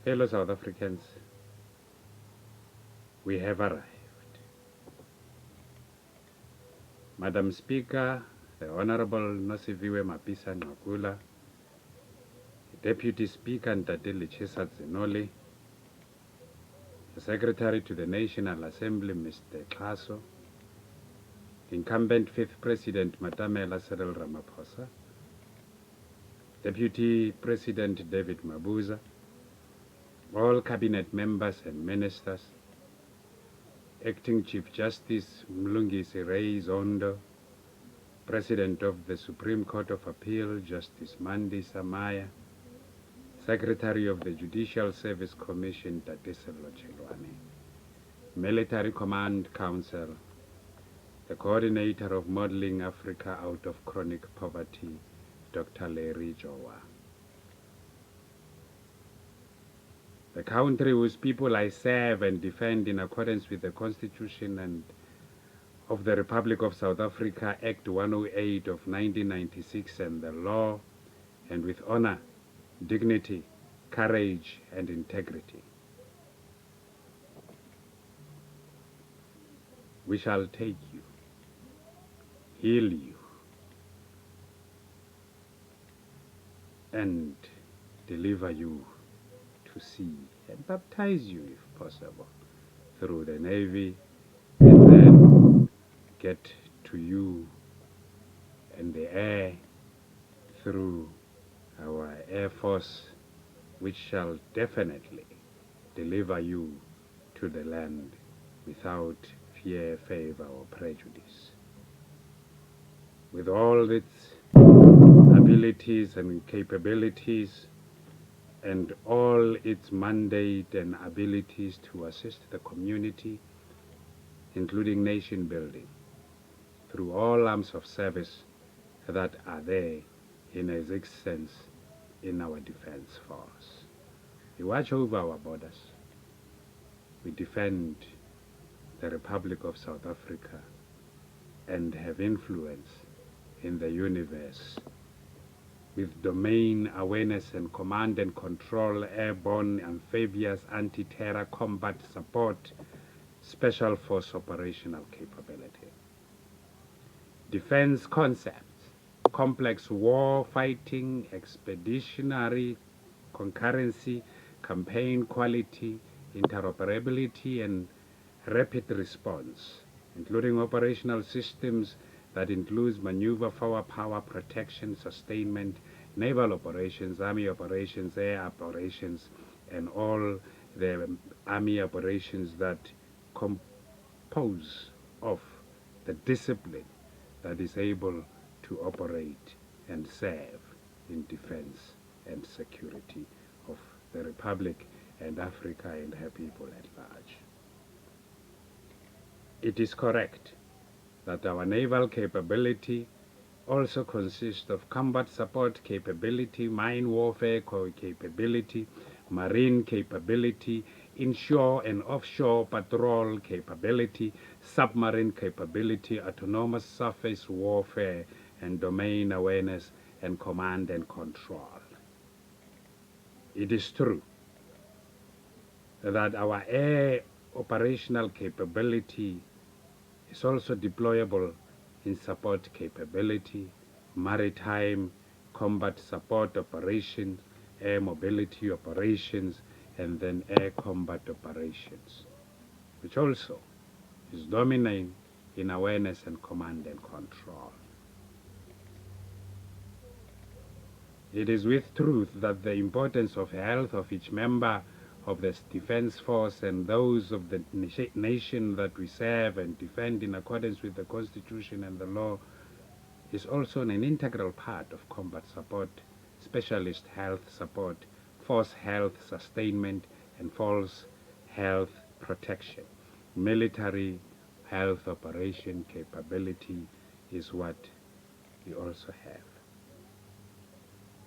Fellow South Africans, we have arrived. Madam Speaker, the Honorable Nosiviwe Mapisa Ngakula, Deputy Speaker Ntatili Chesa Zenoli, the Secretary to the National Assembly, Mr. Klaso, incumbent Fifth President Matamela Cyril Ramaphosa, Deputy President David Mabuza, all cabinet members and ministers, Acting Chief Justice Mlungisi Ray Zondo, President of the Supreme Court of Appeal Justice Mandi Samaya, Secretary of the Judicial Service Commission Tatiselo Vulani, Military Command Council, the Coordinator of Modeling Africa Out of Chronic Poverty, Dr. Larry Jowa. The country whose people I serve and defend in accordance with the Constitution and of the Republic of South Africa, Act 108 of 1996 and the law, and with honor, dignity, courage, and integrity. We shall take you, heal you, and deliver you to sea and baptize you, if possible, through the Navy, and then get to you in the air through our Air Force, which shall definitely deliver you to the land without fear, favor, or prejudice. With all its abilities and capabilities, and all its mandate and abilities to assist the community, including nation building, through all arms of service that are there in existence in our defense force. We watch over our borders. We defend the Republic of South Africa and have influence in the universe with domain awareness and command and control, airborne, amphibious, anti-terror combat support, special force operational capability. Defense concepts, complex war fighting, expeditionary, concurrency, campaign quality, interoperability, and rapid response, including operational systems that includes maneuver, power protection, sustainment, naval operations, army operations, air operations, and all the army operations that compose of the discipline that is able to operate and serve in defense and security of the Republic and Africa and her people at large. It is correct that our naval capability also consists of combat support capability, mine warfare capability, marine capability, inshore and offshore patrol capability, submarine capability, autonomous surface warfare, and domain awareness and command and control. It is true that our air operational capability is also deployable in support capability, maritime combat support operations, air mobility operations, and then air combat operations, which also is dominant in awareness and command and control. It is with truth that the importance of health of each member of the defense force and those of the nation that we serve and defend in accordance with the Constitution and the law is also an integral part of combat support, specialist health support, force health sustainment, and force health protection. Military health operation capability is what we also have.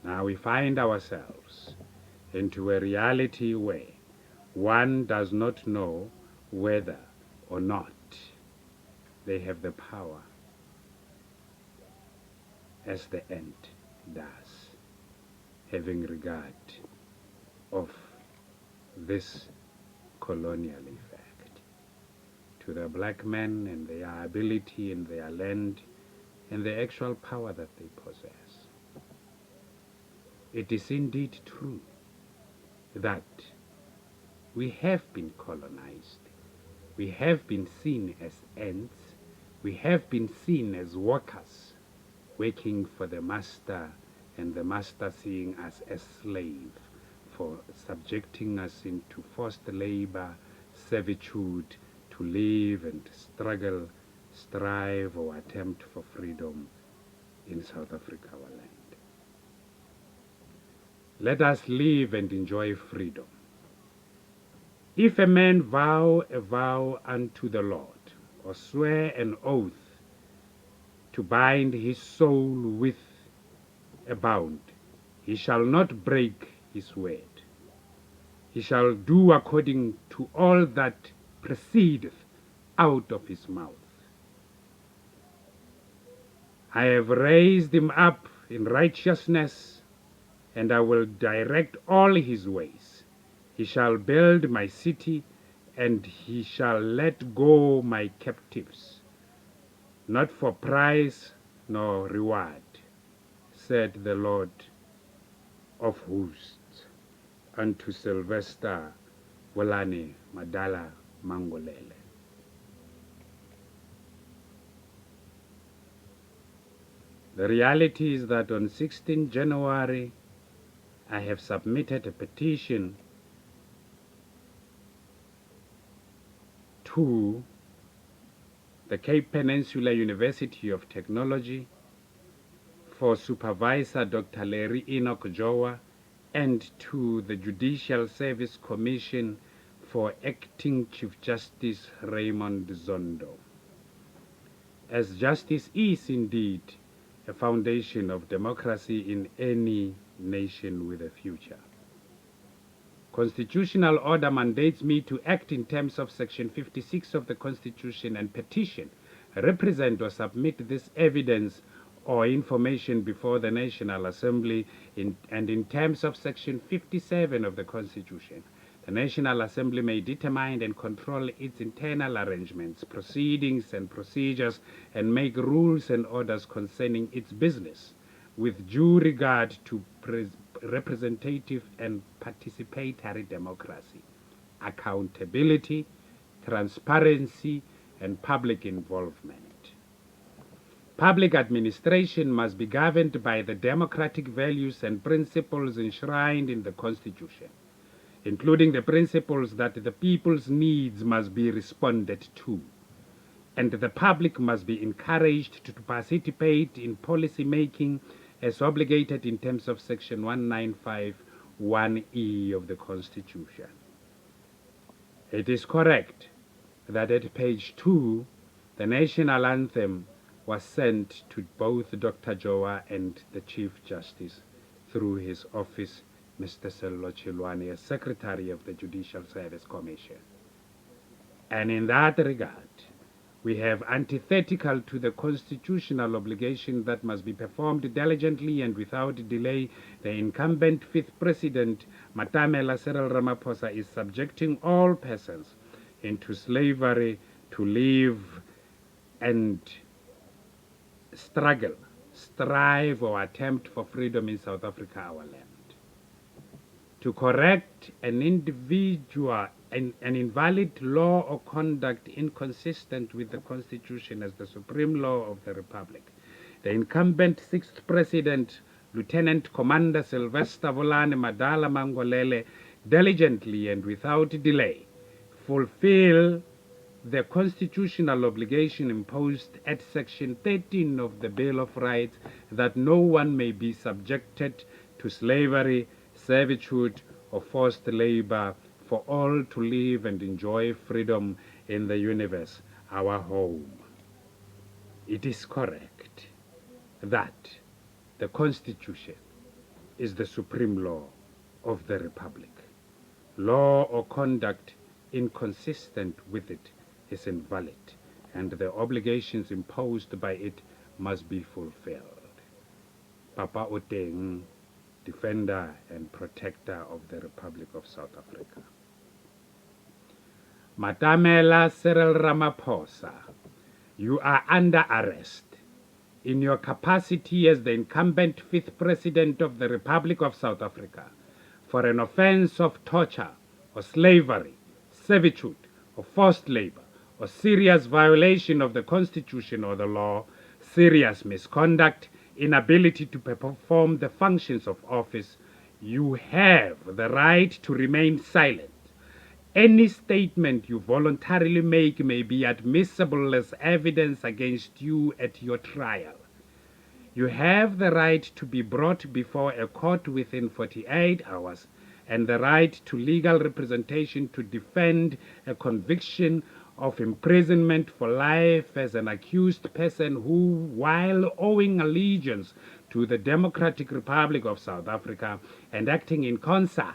Now we find ourselves into a reality where one does not know whether or not they have the power as the end does, having regard of this colonial effect to the black men and their ability and their land and the actual power that they possess. It is indeed true that we have been colonized. We have been seen as ants. We have been seen as workers working for the master, and the master seeing us as slave for subjecting us into forced labor, servitude, to live and struggle, strive, or attempt for freedom in South Africa, our land. Let us live and enjoy freedom. If a man vow a vow unto the Lord, or swear an oath to bind his soul with a bond, he shall not break his word. He shall do according to all that proceedeth out of his mouth. I have raised him up in righteousness, and I will direct all his ways. He shall build my city, and he shall let go my captives, not for price nor reward, said the Lord of hosts unto Sylvester, Vulani, Madala, Mangolele. The reality is that on 16 January, I have submitted a petition to the Cape Peninsula University of Technology for Supervisor Dr. Larry Enoch Jowa, and to the Judicial Service Commission for Acting Chief Justice Raymond Zondo. As justice is indeed a foundation of democracy in any nation with a future. Constitutional order mandates me to act in terms of Section 56 of the Constitution and petition, represent or submit this evidence or information before the National Assembly and in terms of Section 57 of the Constitution. The National Assembly may determine and control its internal arrangements, proceedings, and procedures, and make rules and orders concerning its business, with due regard to representative and participatory democracy, accountability, transparency, and public involvement. Public administration must be governed by the democratic values and principles enshrined in the Constitution, including the principles that the people's needs must be responded to, and the public must be encouraged to participate in policy making as obligated in terms of Section 195(1)(e) of the Constitution. It is correct that at page 2, the national anthem was sent to both Dr. Jowa and the Chief Justice through his office, Mr. Sello Chilwane, as Secretary of the Judicial Service Commission. And in that regard, we have antithetical to the constitutional obligation that must be performed diligently and without delay, the incumbent fifth president, Matamela Cyril Ramaphosa, is subjecting all persons into slavery to live and struggle, strive, or attempt for freedom in South Africa, our land. To correct an invalid law or conduct inconsistent with the Constitution as the supreme law of the Republic, the incumbent sixth president, Lieutenant Commander Sylvester Vulani Madala Mangolele, diligently and without delay fulfill the constitutional obligation imposed at Section 13 of the Bill of Rights, that no one may be subjected to slavery, servitude, or forced labor, for all to live and enjoy freedom in the universe, our home. It is correct that the Constitution is the supreme law of the Republic. Law or conduct inconsistent with it is invalid, and the obligations imposed by it must be fulfilled. Papa O Teng, Defender and Protector of the Republic of South Africa. Matamela Cyril Ramaphosa, you are under arrest in your capacity as the incumbent 5th President of the Republic of South Africa for an offense of torture or slavery, servitude or forced labor or serious violation of the Constitution or the law, serious misconduct, inability to perform the functions of office. You have the right to remain silent. Any statement you voluntarily make may be admissible as evidence against you at your trial. You have the right to be brought before a court within 48 hours and the right to legal representation to defend a conviction of imprisonment for life as an accused person who, while owing allegiance to the Democratic Republic of South Africa and acting in concert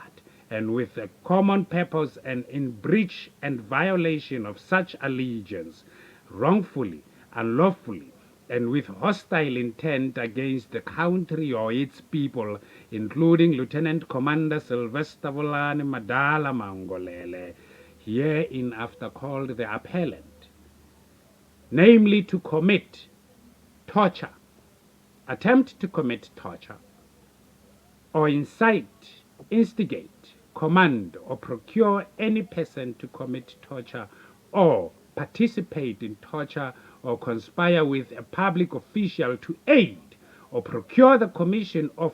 and with a common purpose and in breach and violation of such allegiance, wrongfully, unlawfully, and with hostile intent against the country or its people, including Lieutenant Commander Sylvester Vulani Madala Mangolele, hereinafter called the appellant, namely to commit torture, attempt to commit torture, or incite, instigate, command, or procure any person to commit torture or participate in torture or conspire with a public official to aid or procure the commission of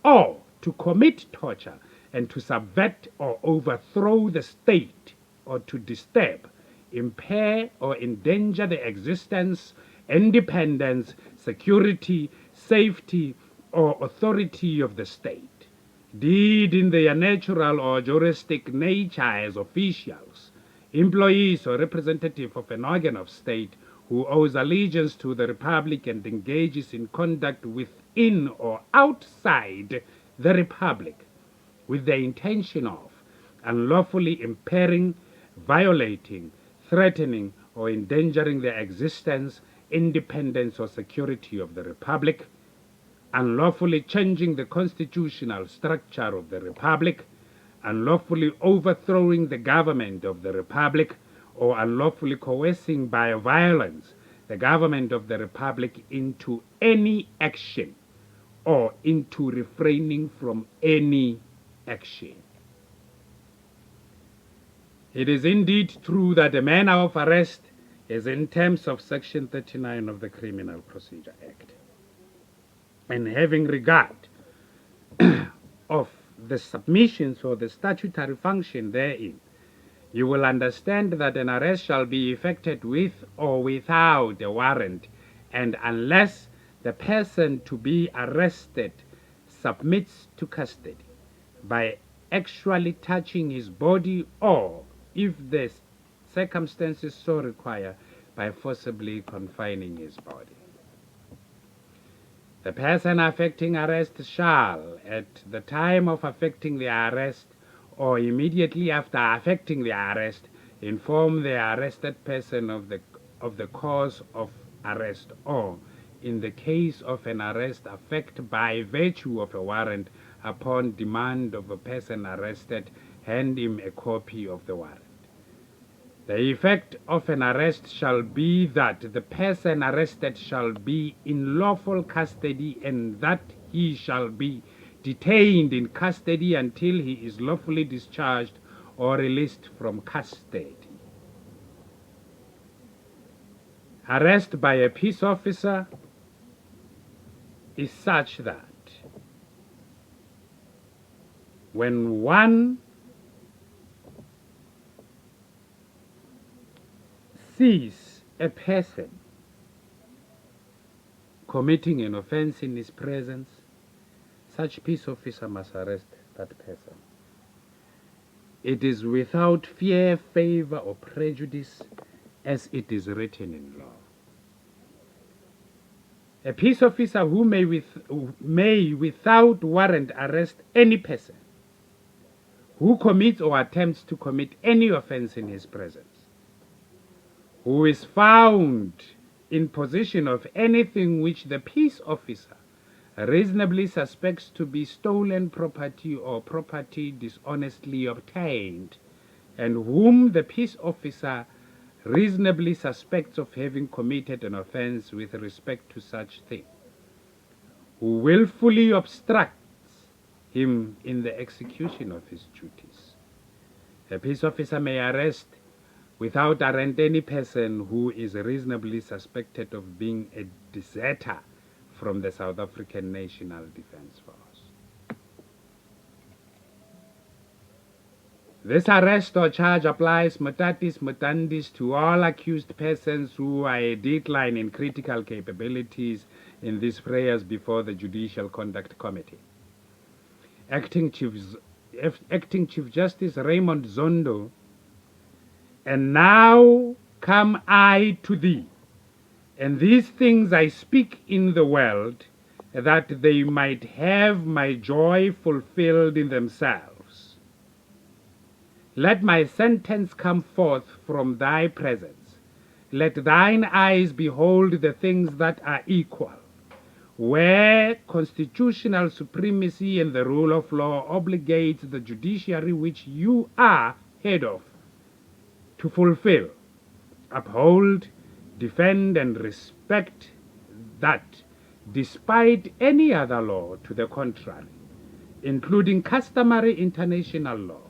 or to commit torture and to subvert or overthrow the state or to disturb, impair, or endanger the existence, independence, security, safety, or authority of the state, did in their natural or juristic nature as officials, employees, or representative of an organ of state who owes allegiance to the Republic and engages in conduct within or outside the Republic with the intention of unlawfully impairing, violating, threatening, or endangering the existence, independence, or security of the Republic, unlawfully changing the constitutional structure of the Republic, unlawfully overthrowing the government of the Republic, or unlawfully coercing by violence the government of the Republic into any action or into refraining from any action. It is indeed true that a manner of arrest is in terms of Section 39 of the Criminal Procedure Act. And having regard of the submissions or the statutory function therein, you will understand that an arrest shall be effected with or without a warrant, and unless the person to be arrested submits to custody by actually touching his body, or, if the circumstances so require, by forcibly confining his body. The person affecting arrest shall, at the time of affecting the arrest or immediately after affecting the arrest, inform the arrested person of the cause of arrest, or, in the case of an arrest effect by virtue of a warrant, upon demand of a person arrested, hand him a copy of the warrant. The effect of an arrest shall be that the person arrested shall be in lawful custody, and that he shall be detained in custody until he is lawfully discharged or released from custody. Arrest by a peace officer is such that when one sees a person committing an offense in his presence, such peace officer must arrest that person. It is without fear, favor, or prejudice, as it is written in law. A peace officer who may without warrant arrest any person who commits or attempts to commit any offense in his presence, who is found in possession of anything which the peace officer reasonably suspects to be stolen property or property dishonestly obtained, and whom the peace officer reasonably suspects of having committed an offense with respect to such thing, who willfully obstructs him in the execution of his duties. A peace officer may arrest without warrant any person who is reasonably suspected of being a deserter from the South African National Defence Force. This arrest or charge applies mutatis mutandis to all accused persons who are a decline in critical capabilities in these prayers before the Judicial Conduct Committee. Acting Chief Justice Raymond Zondo, and now come I to thee, and these things I speak in the world, that they might have my joy fulfilled in themselves. Let my sentence come forth from thy presence. Let thine eyes behold the things that are equal, where constitutional supremacy and the rule of law obligates the judiciary which you are head of to fulfill, uphold, defend, and respect that, despite any other law to the contrary, including customary international law,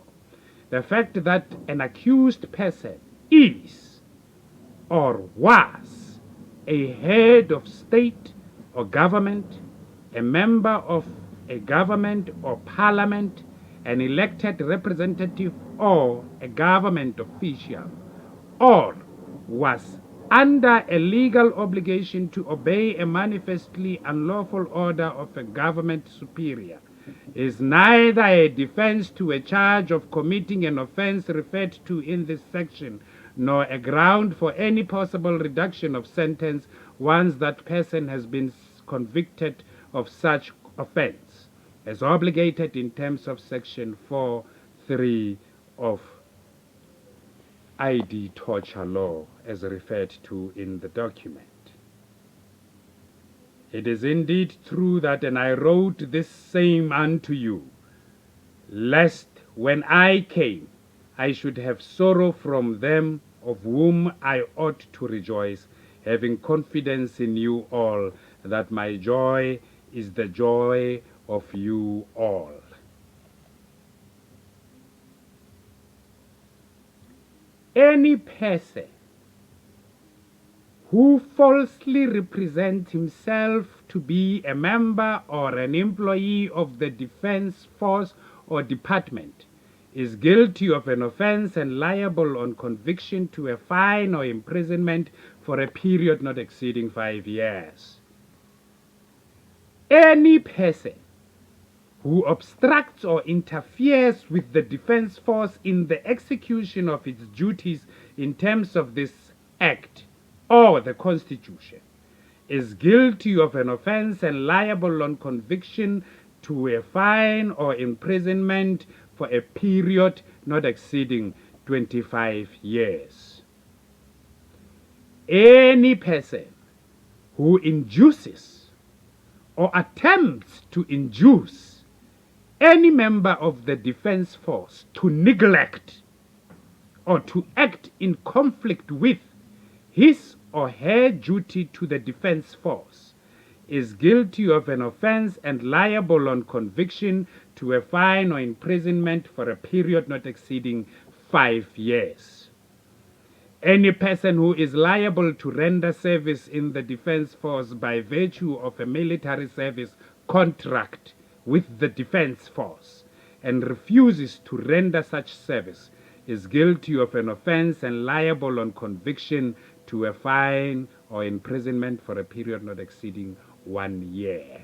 the fact that an accused person is or was a head of state or government, a member of a government or parliament, an elected representative or a government official, or was under a legal obligation to obey a manifestly unlawful order of a government superior, is neither a defense to a charge of committing an offense referred to in this section, nor a ground for any possible reduction of sentence once that person has been convicted of such offense, as obligated in terms of section 4(3) of ID torture law, as referred to in the document. It is indeed true that, and I wrote this same unto you, lest when I came I should have sorrow from them of whom I ought to rejoice, having confidence in you all, that my joy is the joy of you all. Any person who falsely represents himself to be a member or an employee of the defense force or department is guilty of an offense and liable on conviction to a fine or imprisonment for a period not exceeding 5 years. Any person who obstructs or interferes with the defense force in the execution of its duties in terms of this Act or the Constitution is guilty of an offense and liable on conviction to a fine or imprisonment for a period not exceeding 25 years. Any person who induces or attempts to induce any member of the defense force to neglect or to act in conflict with his or her duty to the defense force is guilty of an offense and liable on conviction to a fine or imprisonment for a period not exceeding 5 years. Any person who is liable to render service in the defense force by virtue of a military service contract with the defense force and refuses to render such service is guilty of an offense and liable on conviction to a fine or imprisonment for a period not exceeding 1 year.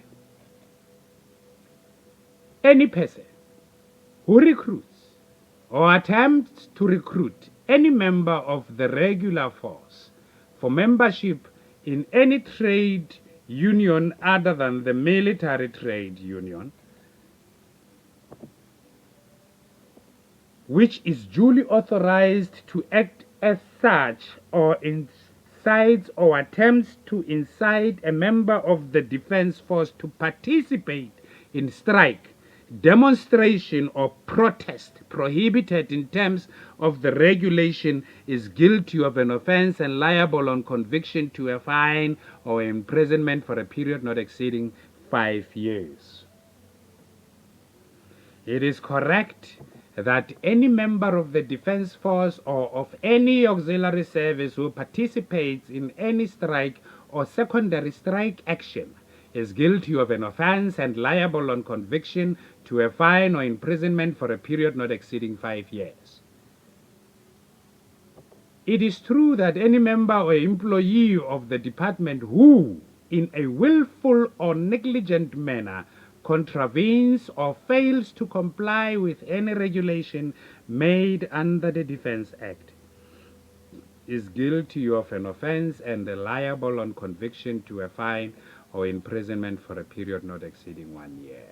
Any person who recruits or attempts to recruit any member of the regular force for membership in any trade union other than the military trade union, which is duly authorized to act as such, or incites or attempts to incite a member of the defense force to participate in strike, demonstration or protest prohibited in terms of the regulation is guilty of an offense and liable on conviction to a fine or imprisonment for a period not exceeding 5 years. It is correct that any member of the defense force or of any auxiliary service who participates in any strike or secondary strike action is guilty of an offense and liable on conviction to a fine or imprisonment for a period not exceeding 5 years. It is true that any member or employee of the department who, in a willful or negligent manner, contravenes or fails to comply with any regulation made under the Defense Act is guilty of an offense and liable on conviction to a fine or imprisonment for a period not exceeding 1 year.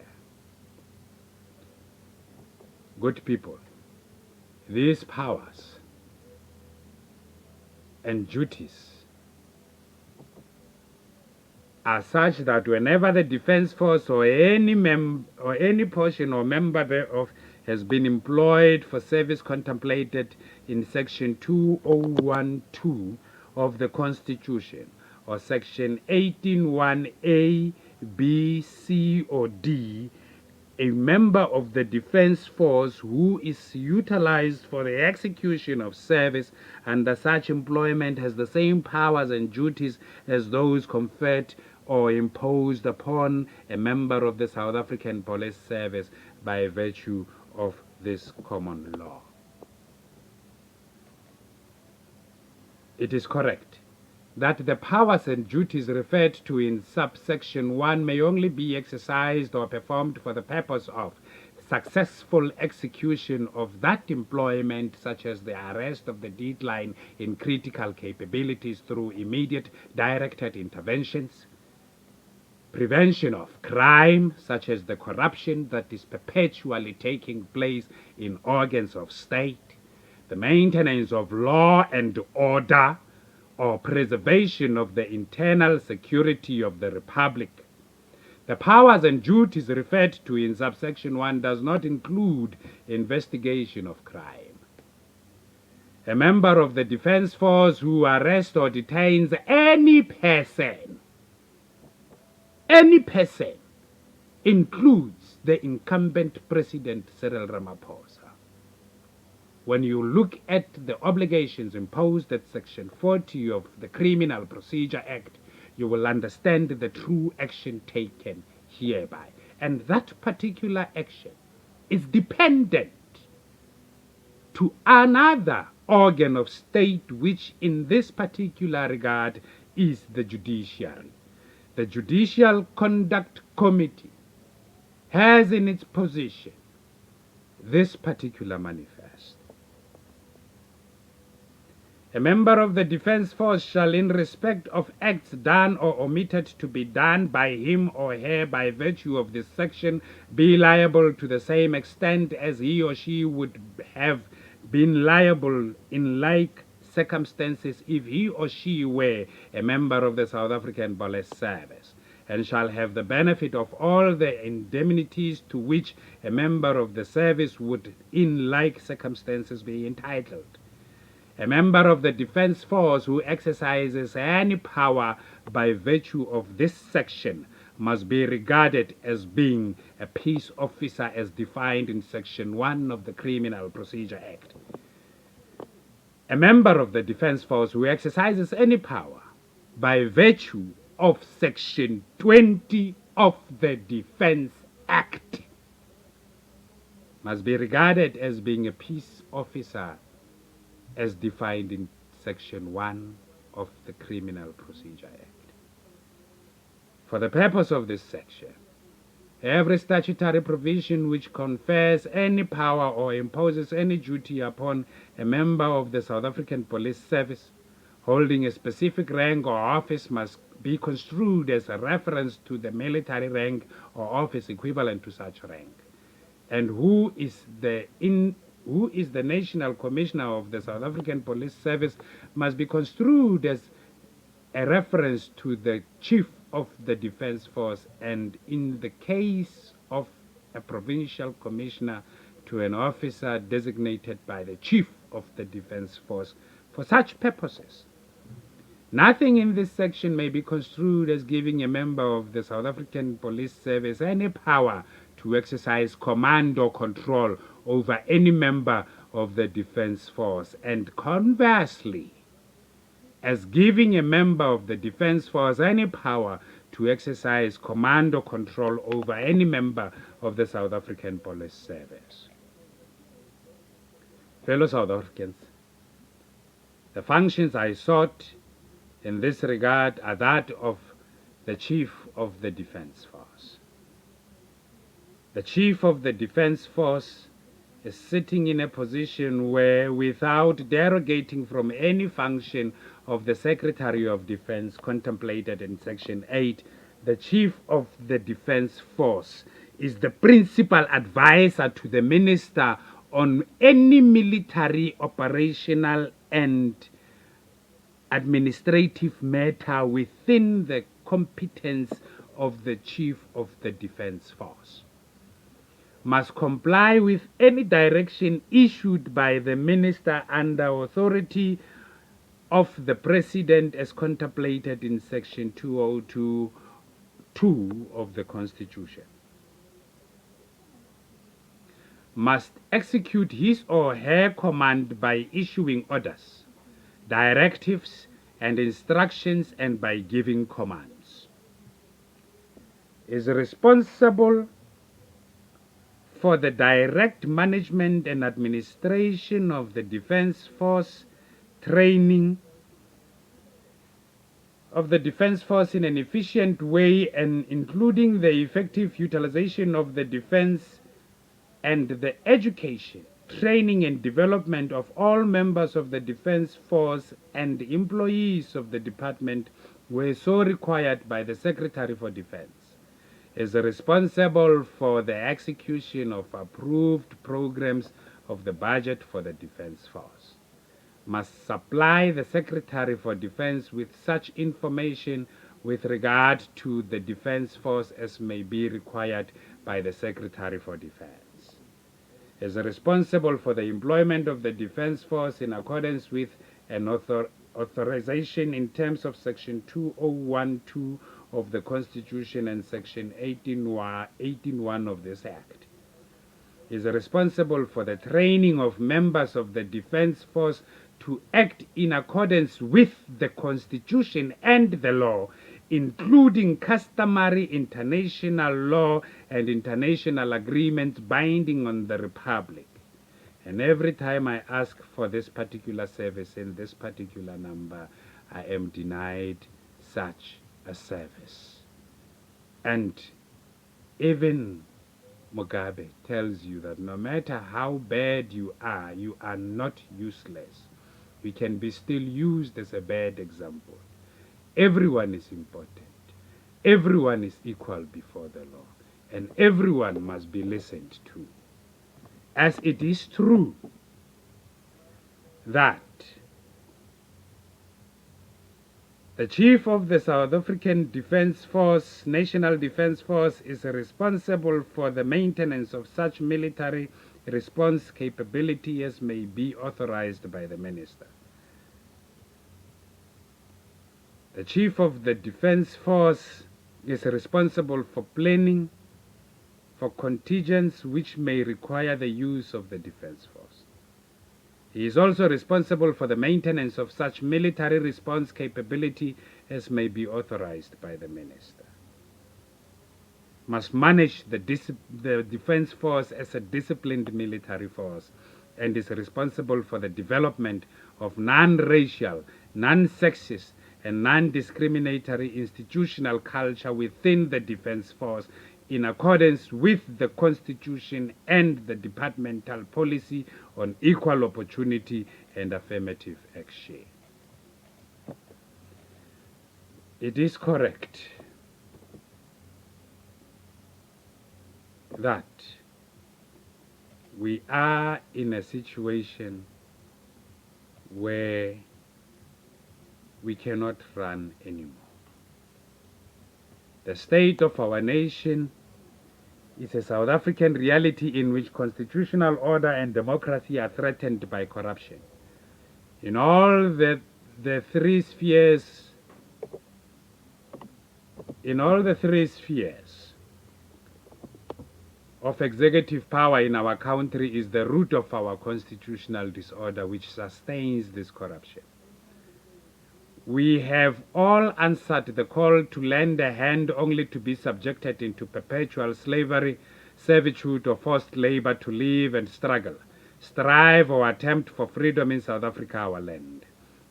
Good people, these powers and duties are such that whenever the defense force or any portion or member thereof has been employed for service contemplated in section 2012 of the Constitution or section 181A, B, C, or D, a member of the defense force who is utilized for the execution of service under such employment has the same powers and duties as those conferred or imposed upon a member of the South African Police Service by virtue of this common law. It is correct that the powers and duties referred to in subsection 1 may only be exercised or performed for the purpose of successful execution of that employment, such as the arrest of the decline in critical capabilities through immediate directed interventions, prevention of crime, such as the corruption that is perpetually taking place in organs of state, the maintenance of law and order, or preservation of the internal security of the Republic. The powers and duties referred to in subsection 1 does not include investigation of crime. A member of the defense force who arrests or detains any person includes the incumbent President Cyril Ramaphosa. When you look at the obligations imposed at Section 40 of the Criminal Procedure Act, you will understand the true action taken hereby. And that particular action is dependent to another organ of state, which in this particular regard is the judiciary. The Judicial Conduct Committee has in its possession this particular manifest. A member of the defense force shall, in respect of acts done or omitted to be done by him or her by virtue of this section, be liable to the same extent as he or she would have been liable in like circumstances if he or she were a member of the South African Police Service, and shall have the benefit of all the indemnities to which a member of the service would in like circumstances be entitled. A member of the defense force who exercises any power by virtue of this section must be regarded as being a peace officer as defined in Section 1 of the Criminal Procedure Act. A member of the defense force who exercises any power by virtue of Section 20 of the Defense Act must be regarded as being a peace officer as defined in Section 1 of the Criminal Procedure Act. For the purpose of this section, every statutory provision which confers any power or imposes any duty upon a member of the South African Police Service holding a specific rank or office must be construed as a reference to the military rank or office equivalent to such rank, and who is the National Commissioner of the South African Police Service must be construed as a reference to the Chief of the Defense Force, and in the case of a provincial commissioner to an officer designated by the Chief of the Defence Force for such purposes. Nothing in this section may be construed as giving a member of the South African Police Service any power to exercise command or control over any member of the Defence Force, and conversely, as giving a member of the Defence Force any power to exercise command or control over any member of the South African Police Service. Fellow South Africans, the functions I sought in this regard are that of the Chief of the Defence Force. The Chief of the Defence Force is sitting in a position where, without derogating from any function of the Secretary of Defence contemplated in Section 8, the Chief of the Defence Force is the principal advisor to the Minister on any military, operational, and administrative matter within the competence of the Chief of the Defence Force, must comply with any direction issued by the Minister under authority of the President as contemplated in Section 202(2) of the Constitution, must execute his or her command by issuing orders, directives, and instructions, and by giving commands, is responsible for the direct management and administration of the Defence Force, training of the Defence Force in an efficient way, and including the effective utilization of the defence, and the education, training, and development of all members of the Defence Force and employees of the department where so required by the Secretary for Defence, is responsible for the execution of approved programs of the budget for the Defence Force, must supply the Secretary for Defence with such information with regard to the Defence Force as may be required by the Secretary for Defence, is responsible for the employment of the Defence Force in accordance with an authorization in terms of Section 2012 of the Constitution and Section 18(1) of this Act, is responsible for the training of members of the Defence Force to act in accordance with the Constitution and the law, including customary international law and international agreements binding on the Republic. And every time I ask for this particular service in this particular number, I am denied such a service. And even Mugabe tells you that no matter how bad you are not useless. You can be still used as a bad example. Everyone is important. Everyone is equal before the law. And everyone must be listened to. As it is true that the Chief of the South African Defence Force, National Defence Force, is responsible for the maintenance of such military response capability as may be authorized by the Minister. The Chief of the Defence Force is responsible for planning for contingents which may require the use of the Defence Force. He is also responsible for the maintenance of such military response capability as may be authorized by the Minister. Must manage the Defence Force as a disciplined military force and is responsible for the development of non-racial, non-sexist, and non-discriminatory institutional culture within the Defence Force in accordance with the Constitution and the departmental policy on equal opportunity and affirmative action. It is correct that we are in a situation where we cannot run anymore. The state of our nation is a South African reality in which constitutional order and democracy are threatened by corruption. In all the three spheres, in all the three spheres of executive power in our country is the root of our constitutional disorder which sustains this corruption. We have all answered the call to lend a hand only to be subjected into perpetual slavery, servitude, or forced labor to live and struggle, strive or attempt for freedom in South Africa, our land,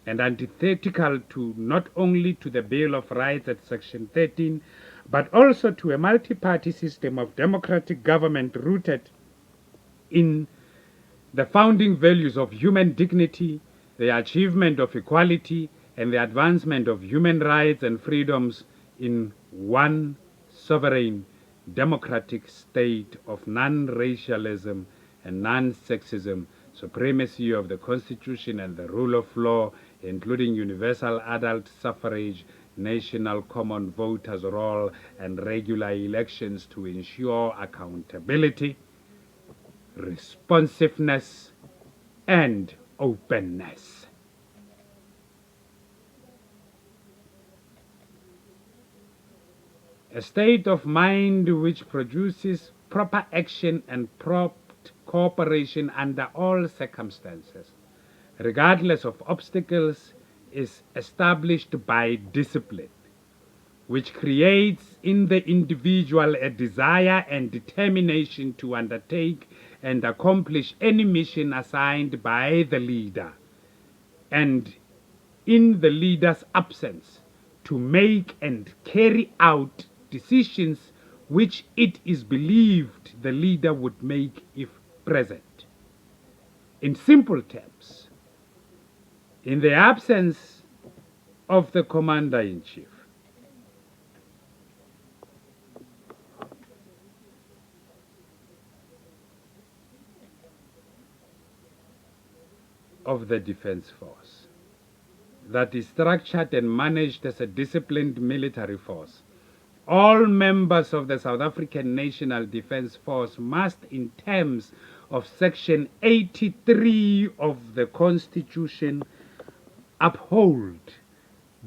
and antithetical to not only to the Bill of Rights at Section 13, but also to a multi-party system of democratic government rooted in the founding values of human dignity, the achievement of equality, and the advancement of human rights and freedoms in one sovereign, democratic state of non-racialism and non-sexism, supremacy of the Constitution and the rule of law, including universal adult suffrage, national common voters' roll, and regular elections to ensure accountability, responsiveness, and openness. A state of mind which produces proper action and prompt cooperation under all circumstances, regardless of obstacles, is established by discipline, which creates in the individual a desire and determination to undertake and accomplish any mission assigned by the leader, and in the leader's absence, to make and carry out decisions which it is believed the leader would make if present. In simple terms, in the absence of the commander-in-chief, of the Defense Force, that is structured and managed as a disciplined military force, all members of the South African National Defense Force must, in terms of Section 83 of the Constitution, uphold,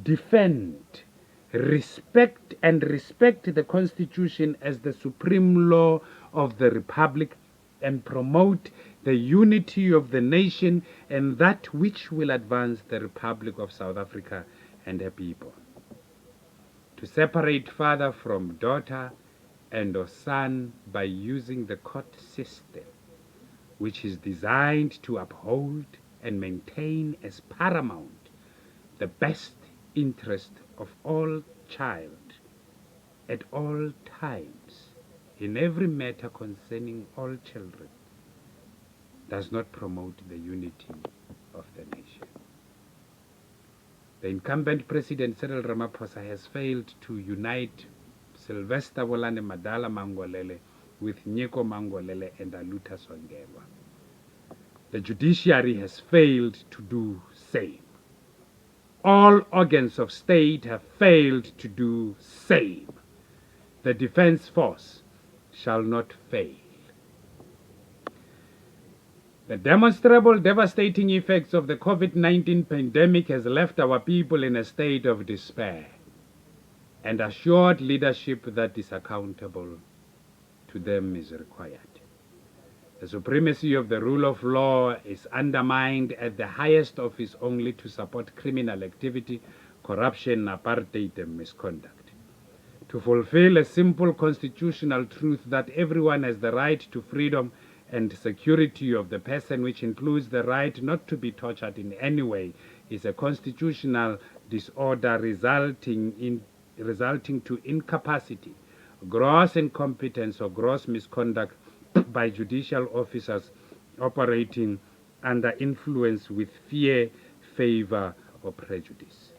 defend, respect the Constitution as the supreme law of the Republic, and promote the unity of the nation and that which will advance the Republic of South Africa and her people. To separate father from daughter and or son by using the court system, which is designed to uphold and maintain as paramount the best interest of all child at all times in every matter concerning all children, does not promote the unity of the nation. The incumbent President Cyril Ramaphosa has failed to unite Sylvester Vulani Madala Mangolele with Nyeko Mangolele and Aluta Songelwa. The judiciary has failed to do same. All organs of state have failed to do same. The defense force shall not fail. The demonstrable devastating effects of the COVID-19 pandemic has left our people in a state of despair, and assured leadership that is accountable to them is required. The supremacy of the rule of law is undermined at the highest office only to support criminal activity, corruption, apartheid, and misconduct. To fulfill a simple constitutional truth that everyone has the right to freedom and security of the person, which includes the right not to be tortured in any way, is a constitutional disorder resulting to incapacity, gross incompetence, or gross misconduct by judicial officers operating under influence with fear, favor, or prejudice.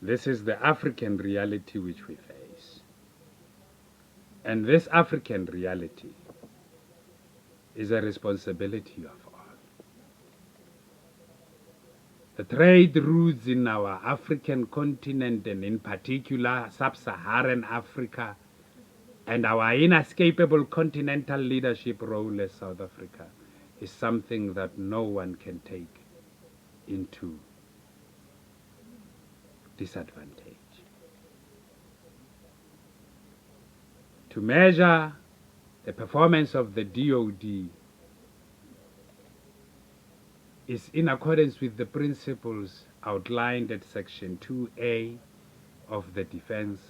This is the African reality which we face. And this African reality is a responsibility of all. The trade routes in our African continent, and in particular sub-Saharan Africa, and our inescapable continental leadership role as South Africa is something that no one can take into disadvantage. To measure the performance of the DoD is in accordance with the principles outlined at Section 2A of the Defense,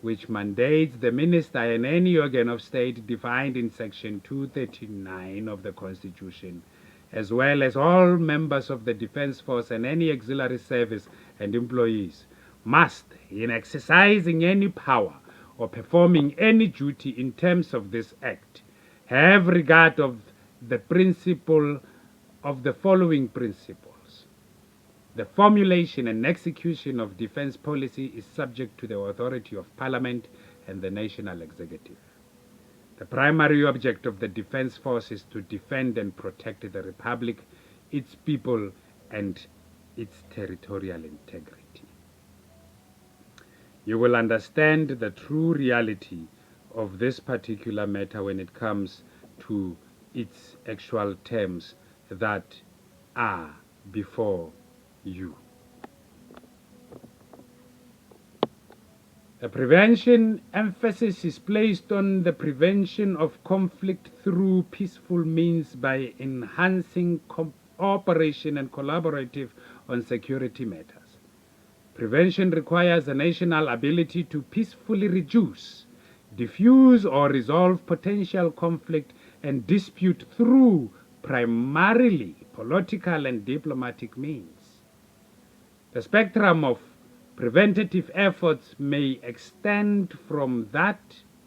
which mandates the minister and any organ of state defined in Section 239 of the Constitution, as well as all members of the Defense Force and any auxiliary service and employees, must, in exercising any power or performing any duty in terms of this Act, have regard of the principle of the following principles. The formulation and execution of defense policy is subject to the authority of Parliament and the National Executive. The primary object of the Defense Force is to defend and protect the Republic, its people, and its territorial integrity. You will understand the true reality of this particular matter when it comes to its actual terms that are before you. The prevention emphasis is placed on the prevention of conflict through peaceful means by enhancing cooperation and collaborative on security matters. Prevention requires a national ability to peacefully reduce, diffuse, or resolve potential conflict and dispute through primarily political and diplomatic means. The spectrum of preventative efforts may extend from that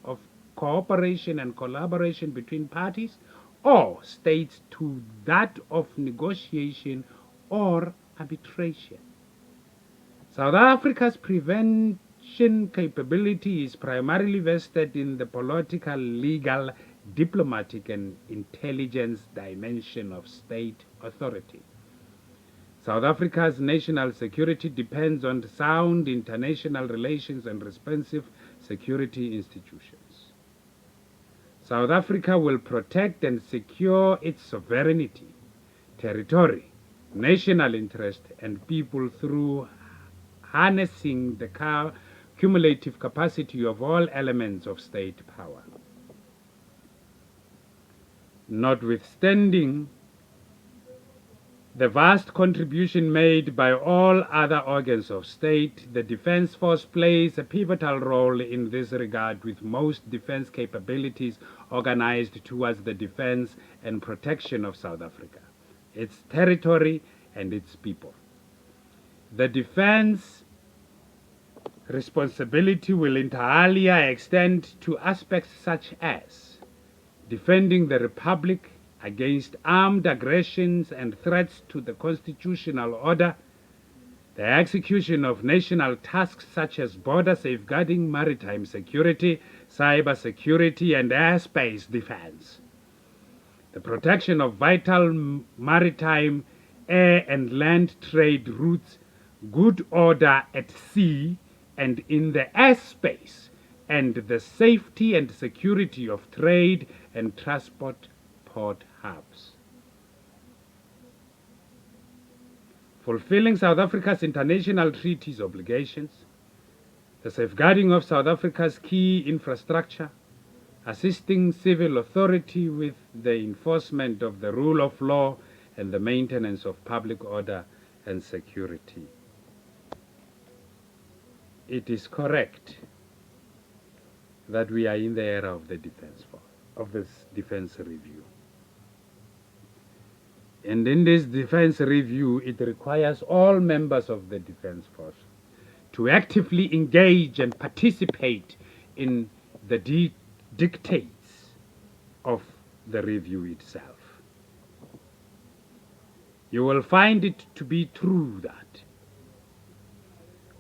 of cooperation and collaboration between parties or states to that of negotiation or arbitration. South Africa's prevention capability is primarily vested in the political, legal, diplomatic, and intelligence dimension of state authority. South Africa's national security depends on sound international relations and responsive security institutions. South Africa will protect and secure its sovereignty, territory, national interest, and people through harnessing the cumulative capacity of all elements of state power. Notwithstanding the vast contribution made by all other organs of state, the Defense Force plays a pivotal role in this regard, with most defense capabilities organized towards the defense and protection of South Africa, its territory, and its people. The defense responsibility will inter alia extend to aspects such as defending the Republic against armed aggressions and threats to the constitutional order, the execution of national tasks such as border safeguarding, maritime security, cyber security, and airspace defense, the protection of vital maritime, air, and land trade routes, good order at sea and in the airspace, and the safety and security of trade and transport port hubs. Fulfilling South Africa's international treaties obligations, the safeguarding of South Africa's key infrastructure, assisting civil authority with the enforcement of the rule of law and the maintenance of public order and security. It is correct that we are in the era of the defense review. And in this defense review, it requires all members of the defense force to actively engage and participate in the dictates of the review itself. You will find it to be true that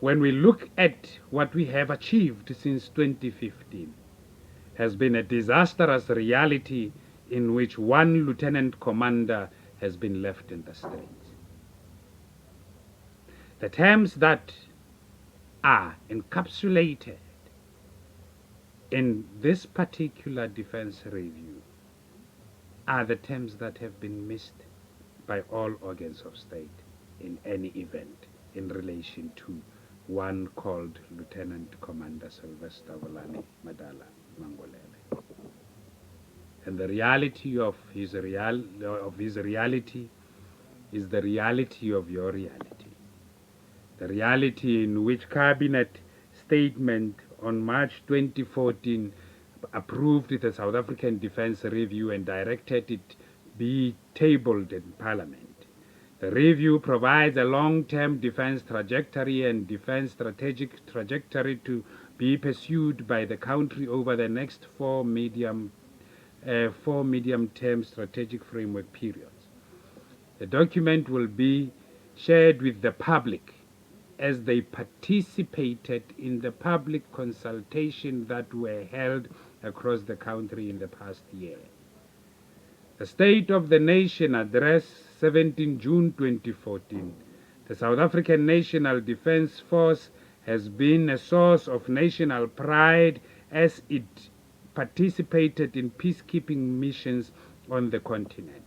when we look at what we have achieved since 2015, has been a disastrous reality in which one lieutenant commander has been left in the streets. The terms that are encapsulated in this particular defense review are the terms that have been missed by all organs of state in any event in relation to one called Lieutenant Commander Sylvester Vulani Madala Mangolele. And the reality of his reality is the reality of your reality. The reality in which Cabinet statement on March 2014 approved the South African Defence Review and directed it be tabled in Parliament. The review provides a long-term defence trajectory and defence strategic trajectory to be pursued by the country over the next four medium-term strategic framework periods. The document will be shared with the public as they participated in the public consultation that were held across the country in the past year. The State of the Nation Address, 17 June 2014. The South African National Defence Force has been a source of national pride as it participated in peacekeeping missions on the continent.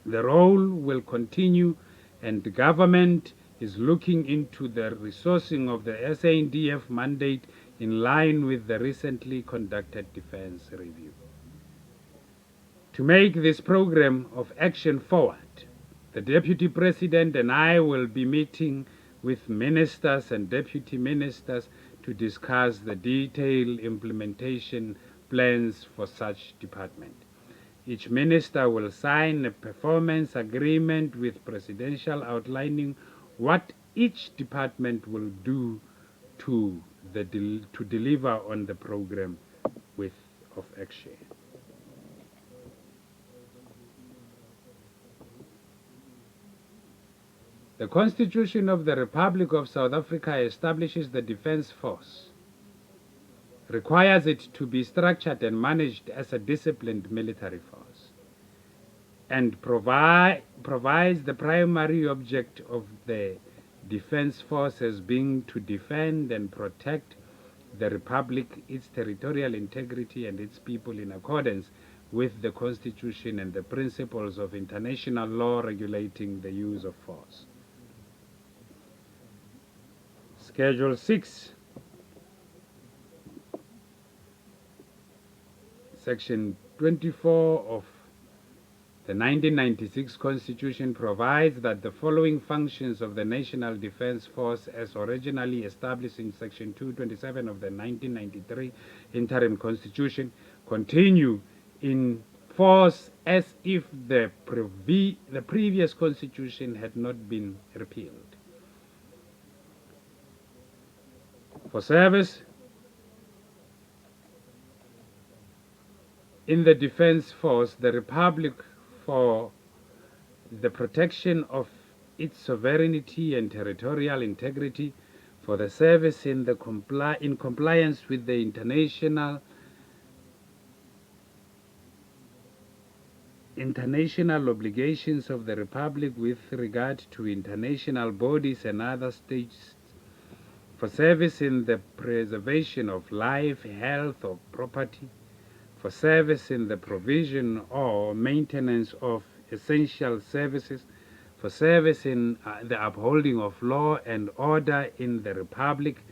The role will continue, and the government is looking into the resourcing of the SANDF mandate in line with the recently conducted defense review. To make this program of action forward, the Deputy President and I will be meeting with ministers and deputy ministers to discuss the detailed implementation plans for such department. Each minister will sign a performance agreement with Presidential outlining what each department will do to deliver on the program of action. The Constitution of the Republic of South Africa establishes the Defence Force, requires it to be structured and managed as a disciplined military force, and provides the primary object of the Defence Force as being to defend and protect the Republic, its territorial integrity, and its people in accordance with the Constitution and the principles of international law regulating the use of force. Schedule 6, Section 24 of the 1996 Constitution provides that the following functions of the National Defence Force as originally established in Section 227 of the 1993 Interim Constitution continue in force as if the previous Constitution had not been repealed. For service in the Defence Force, the Republic, for the protection of its sovereignty and territorial integrity, for the service in compliance with the international obligations of the Republic with regard to international bodies and other states, for service in the preservation of life, health, or property, for service in the provision or maintenance of essential services, for service in the upholding of law and order in the Republic,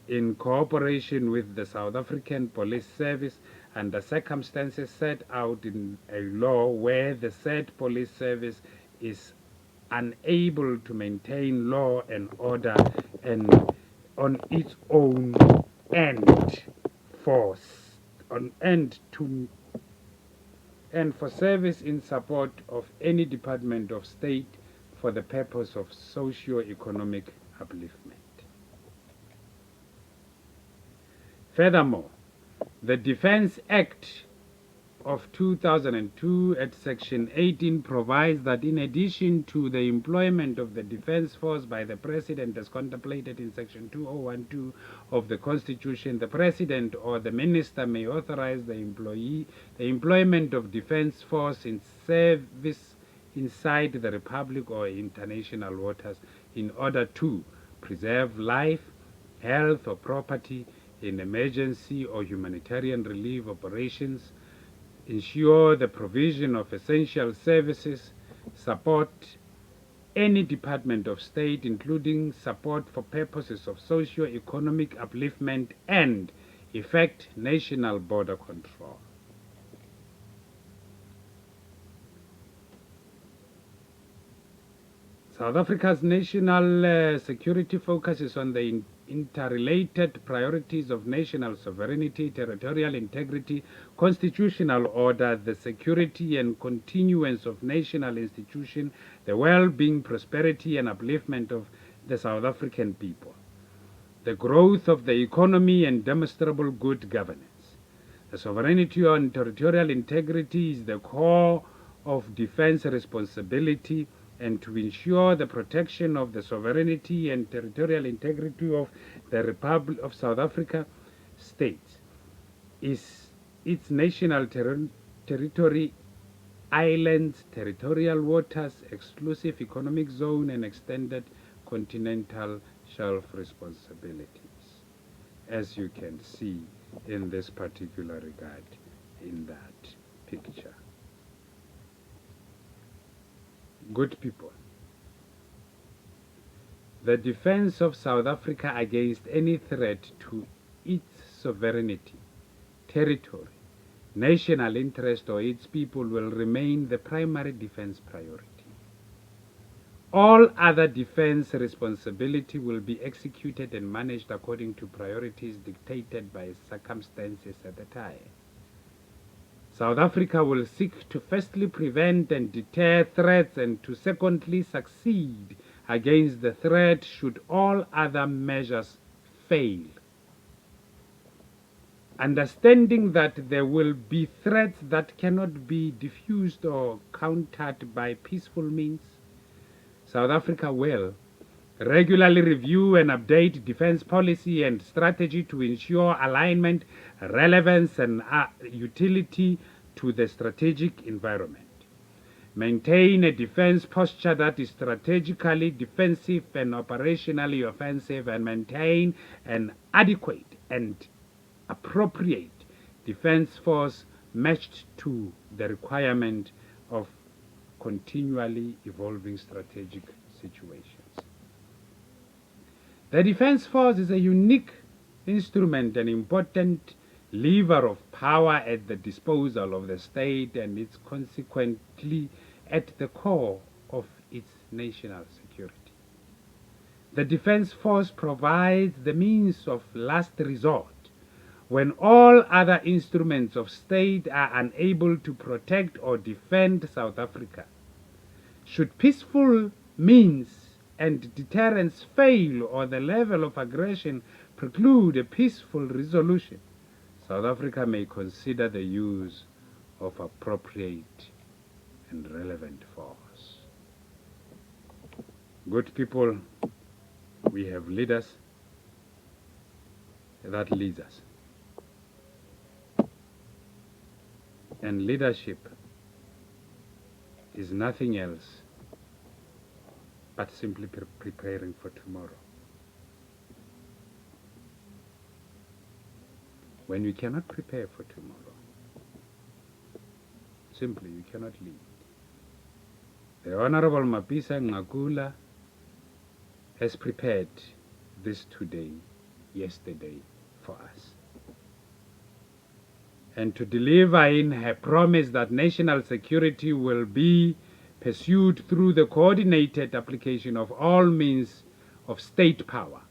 in cooperation with the South African Police Service under circumstances set out in a law where the said police service is unable to maintain law and order and on its own and for service in support of any department of state for the purpose of socio-economic upliftment. Furthermore, the Defence Act of 2002 at Section 18 provides that in addition to the employment of the Defence Force by the President as contemplated in Section 2012 of the Constitution, the President or the Minister may authorize the employment of Defence Force in service inside the Republic or international waters in order to preserve life, health, or property in emergency or humanitarian relief operations, ensure the provision of essential services, support any department of state, including support for purposes of socio-economic upliftment, and effect national border control. South Africa's national security focuses on the interrelated priorities of national sovereignty, territorial integrity, constitutional order, the security and continuance of national institutions, the well-being, prosperity and upliftment of the South African people, the growth of the economy and demonstrable good governance. The sovereignty and territorial integrity is the core of defense responsibility, and to ensure the protection of the sovereignty and territorial integrity of the Republic of South Africa states is its national territory, islands, territorial waters, exclusive economic zone, and extended continental shelf responsibilities, as you can see in this particular regard in that picture. Good people, the defense of South Africa against any threat to its sovereignty, territory, national interest, or its people will remain the primary defense priority. All other defense responsibility will be executed and managed according to priorities dictated by circumstances at the time. South Africa will seek to firstly prevent and deter threats, and to secondly succeed against the threat should all other measures fail. Understanding that there will be threats that cannot be diffused or countered by peaceful means, South Africa will regularly review and update defense policy and strategy to ensure alignment, relevance, and utility to the strategic environment. Maintain a defense posture that is strategically defensive and operationally offensive, and maintain an adequate and appropriate defense force matched to the requirement of continually evolving strategic situations. The defense force is a unique instrument, an important lever of power at the disposal of the state, and it's consequently at the core of its national security. The defense force provides the means of last resort when all other instruments of state are unable to protect or defend South Africa. Should peaceful means and deterrence fail, or the level of aggression preclude a peaceful resolution, South Africa may consider the use of appropriate and relevant force. Good people, we have leaders that leads us. And leadership is nothing else but simply preparing for tomorrow. When you cannot prepare for tomorrow, simply you cannot lead. The Honorable Mapisa Ngakula has prepared this today, yesterday, for us. And to deliver in her promise that national security will be pursued through the coordinated application of all means of state power,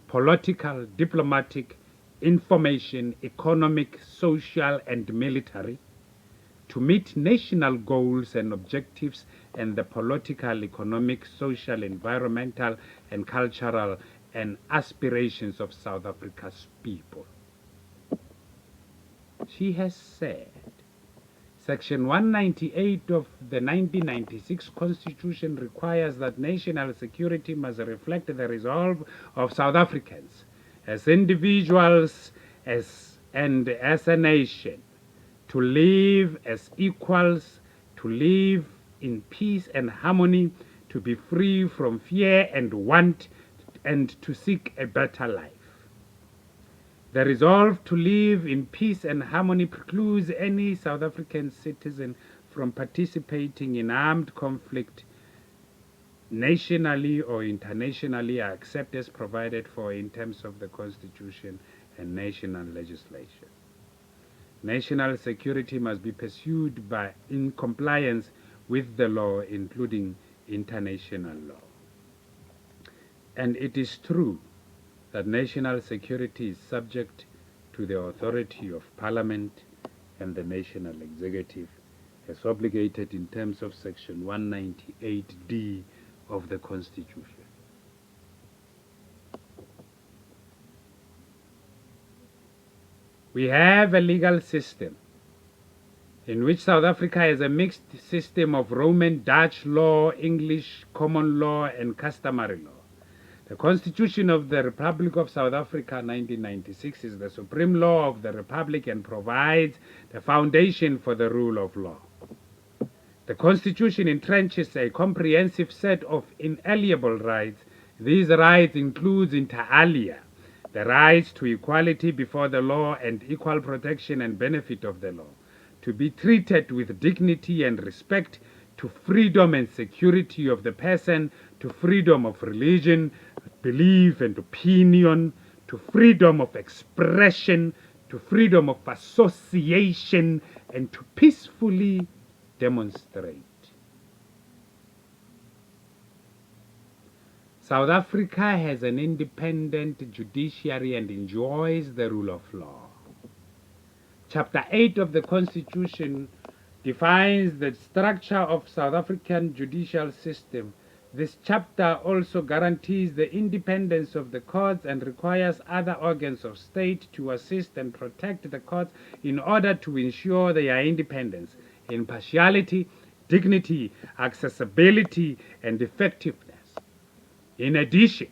political, diplomatic, information, economic, social, and military, to meet national goals and objectives and the political, economic, social, environmental, and cultural and aspirations of South Africa's people. She has said, Section 198 of the 1996 Constitution requires that national security must reflect the resolve of South Africans as individuals and as a nation to live as equals, to live in peace and harmony, to be free from fear and want, and to seek a better life. The resolve to live in peace and harmony precludes any South African citizen from participating in armed conflict nationally or internationally, except as provided for in terms of the Constitution and national legislation. National security must be pursued in compliance with the law, including international law. And it is true that national security is subject to the authority of Parliament and the national executive, as obligated in terms of Section 198D of the Constitution. We have a legal system in which South Africa has a mixed system of Roman Dutch law, English common law, and customary law. The Constitution of the Republic of South Africa 1996 is the supreme law of the Republic and provides the foundation for the rule of law. The Constitution entrenches a comprehensive set of inalienable rights. These rights include inter alia, the rights to equality before the law and equal protection and benefit of the law, to be treated with dignity and respect, to freedom and security of the person, to freedom of religion, belief and opinion, to freedom of expression, to freedom of association, and to peacefully demonstrate. South Africa has an independent judiciary and enjoys the rule of law. Chapter 8 of the Constitution defines the structure of South African judicial system. This chapter also guarantees the independence of the courts and requires other organs of state to assist and protect the courts in order to ensure their independence, impartiality, dignity, accessibility, and effectiveness. In addition,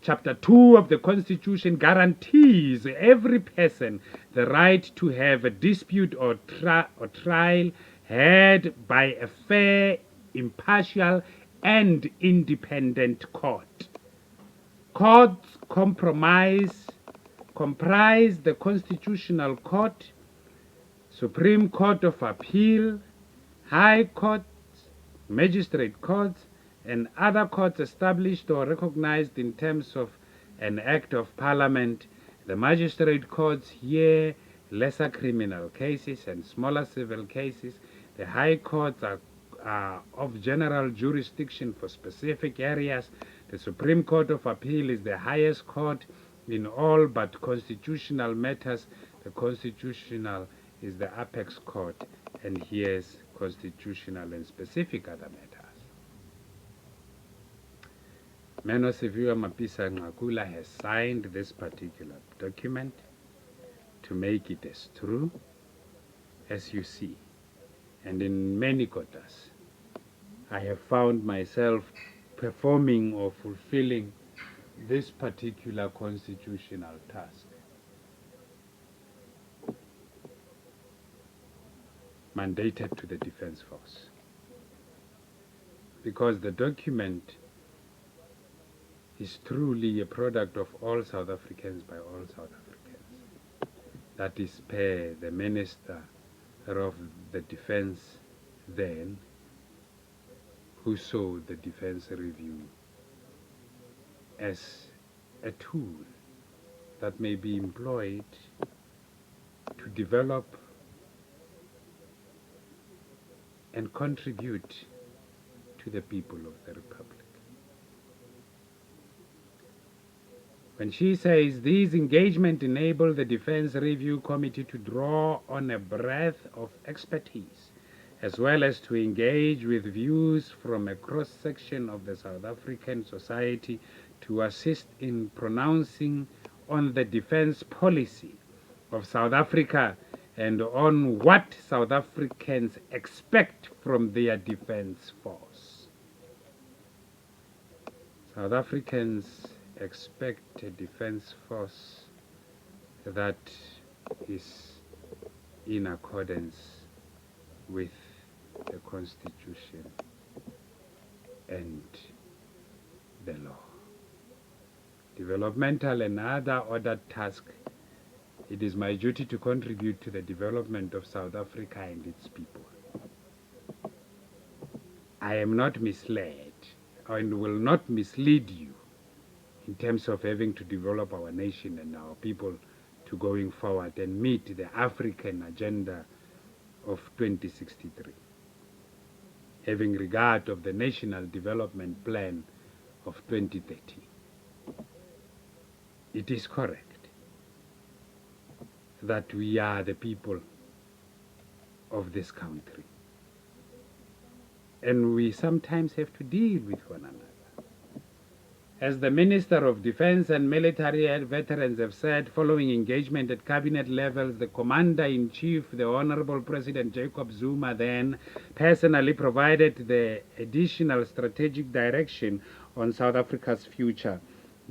Chapter 2 of the Constitution guarantees every person the right to have a dispute or trial heard by a fair, impartial, and independent court. Courts comprise the Constitutional Court, Supreme Court of Appeal, High Courts, Magistrate Courts, and other courts established or recognized in terms of an Act of Parliament. The magistrate courts hear lesser criminal cases and smaller civil cases. The high courts are of general jurisdiction for specific areas. The Supreme Court of Appeal is the highest court in all but constitutional matters. The Constitutional is the apex court and hears constitutional and specific other matters. Menosiviwe Mapisa Ngakula has signed this particular document to make it as true as you see. And in many quotas, I have found myself performing or fulfilling this particular constitutional task. Mandated to the Defense Force. Because the document is truly a product of all South Africans by all South Africans. That is per the Minister of the Defense then, who saw the Defense Review as a tool that may be employed to develop and contribute to the people of the Republic. When she says these engagements enable the Defense Review Committee to draw on a breadth of expertise, as well as to engage with views from a cross-section of the South African society to assist in pronouncing on the defense policy of South Africa and on what South Africans expect from their defense force. South Africans expect a defense force that is in accordance with the Constitution and the law. Developmental and other ordered tasks It is my duty to contribute to the development of South Africa and its people. I am not misled and will not mislead you in terms of having to develop our nation and our people to going forward and meet the African agenda of 2063, having regard of the National Development Plan of 2030. It is correct that we are the people of this country, and we sometimes have to deal with one another. As the Minister of Defense and Military Veterans have said, following engagement at cabinet levels, the Commander-in-Chief, the Honorable President Jacob Zuma, then personally provided the additional strategic direction on South Africa's future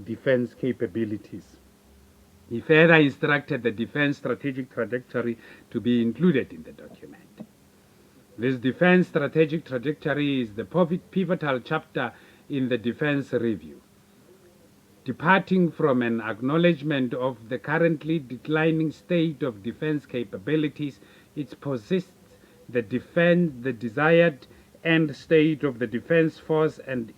defense capabilities. He further instructed the defense strategic trajectory to be included in the document. This defense strategic trajectory is the pivotal chapter in the defense review. Departing from an acknowledgement of the currently declining state of defense capabilities, it posits the desired end state of the defense force and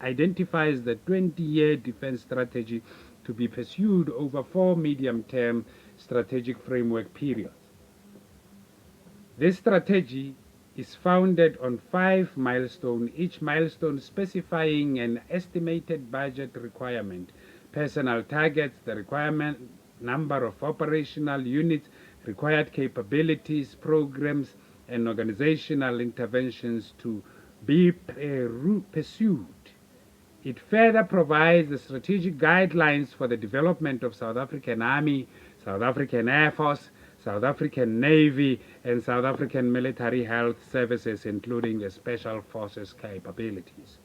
identifies the 20-year defense strategy to be pursued over 4 medium-term strategic framework periods. This strategy is founded on 5 milestones, each milestone specifying an estimated budget requirement, personal targets, the requirement number of operational units, required capabilities, programs, and organizational interventions to be pursued. It further provides the strategic guidelines for the development of South African Army, South African Air Force, South African Navy, and South African Military Health Services, including the Special Forces capabilities.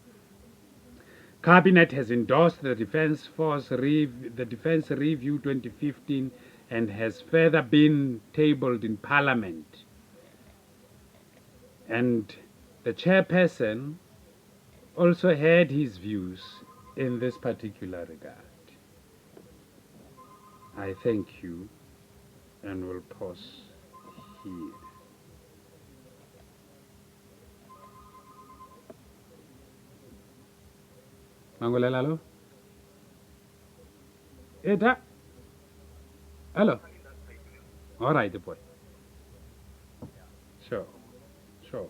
Cabinet has endorsed the Defense Review 2015 and has further been tabled in Parliament. And the chairperson also had his views in this particular regard. I thank you and will pause here. Mangolele, hello? Eta? Hello? All right, boy. Sure, sure.